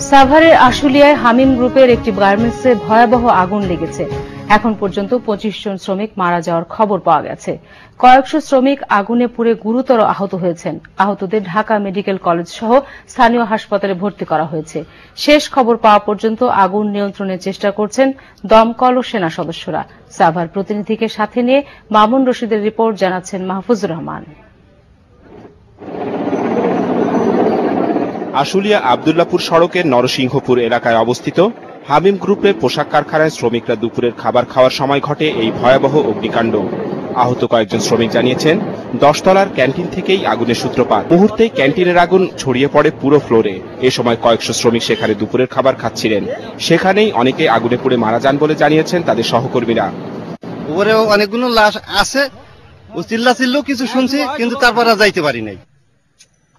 সাভারের আশুলিয়ায় হামিম গ্রুপের একটি গার্মেন্টসে ভয়াবহ আগুন লেগেছে। এখন পর্যন্ত ২৫ জন শ্রমিক মারা যাওয়ার খবর পাওয়া গেছে। কয়েকশো শ্রমিক আগুনে পুড়ে গুরুতর আহত হয়েছেন। আহতদের ঢাকা মেডিকেল কলেজ সহ স্থানীয় হাসপাতালে ভর্তি করা হয়েছে। শেষ খবর পাওয়া পর্যন্ত আগুন নিয়ন্ত্রণের চেষ্টা করছেন দমকল ও সেনা সদস্যরা। সাভার প্রতিনিধিকে সাথে নিয়ে মামুন রশিদের রিপোর্ট জানাচ্ছেন মাহফুজুর রহমান। আশুলিয়া আব্দুল্লাপুর সড়কের নরসিংহপুর এলাকায় অবস্থিত হামিম গ্রুপের পোশাক কারখানায় শ্রমিকরা দুপুরের খাবার খাওয়ার সময় ঘটে এই ভয়াবহ অগ্নিকাণ্ড। আহত কয়েকজন শ্রমিক জানিয়েছেন ১০ তলার ক্যান্টিন থেকেই আগুনের সূত্রপাত। মুহূর্তেই ক্যান্টিনের আগুন ছড়িয়ে পড়ে পুরো ফ্লোরে। এ সময় কয়েকশো শ্রমিক সেখানে দুপুরের খাবার খাচ্ছিলেন। সেখানেই অনেকে আগুনে পুড়ে মারা যান বলে জানিয়েছেন তাদের সহকর্মীরা। উপরে অনেকগুলো লাশ আছে, ও চিল্লাচিল্লো কিছু শুনছি, কিন্তু তারপর আর যাইতে পারি নাই।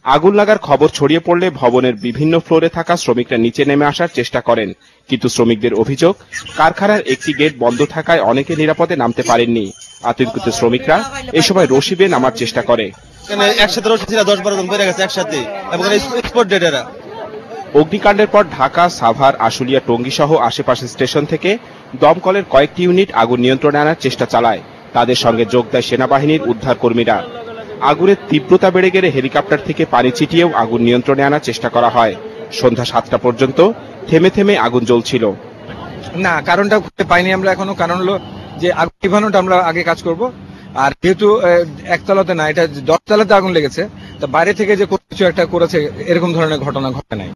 আগুন লাগার খবর ছড়িয়ে পড়লে ভবনের বিভিন্ন ফ্লোরে থাকা শ্রমিকরা নিচে নেমে আসার চেষ্টা করেন, কিন্তু শ্রমিকদের অভিযোগ কারখানার একটি গেট বন্ধ থাকায় অনেকে নিরাপদে নামতে পারেননি। আতঙ্কিত শ্রমিকরা এ সময় রশি বেয়ে নামার চেষ্টা করে। একসাথে রশি ছিল ১০-১২ জন বেড়ে গেছে একসাথে, এবং এক্সপোর্ট ডেটেরা। অগ্নিকাণ্ডের পর ঢাকা, সাভার, আশুলিয়া, টঙ্গী সহ আশেপাশের স্টেশন থেকে দমকলের কয়েকটি ইউনিট আগুন নিয়ন্ত্রণে আনার চেষ্টা চালায়। তাদের সঙ্গে যোগ দেয় সেনাবাহিনীর উদ্ধার কর্মীরা। আগুনের তীব্রতা বেড়ে গেলে হেলিকপ্টার থেকে পানি ছিটিয়েও আগুন নিয়ন্ত্রণে আনার চেষ্টা করা হয়। সন্ধ্যা ৭টা পর্যন্ত থেমে থেমে আগুন জ্বলছিল। না, কারণটা পাইনি আমরা এখনো। কারণ হলো যে আগুন নিভানোটা আমরা আগে কাজ করব। আর যেহেতু একতলাতে না, এটা ১০ তলাতে আগুন লেগেছে, তা বাইরে থেকে যে কিছু একটা করেছে এরকম ধরনের ঘটনা ঘটে নাই।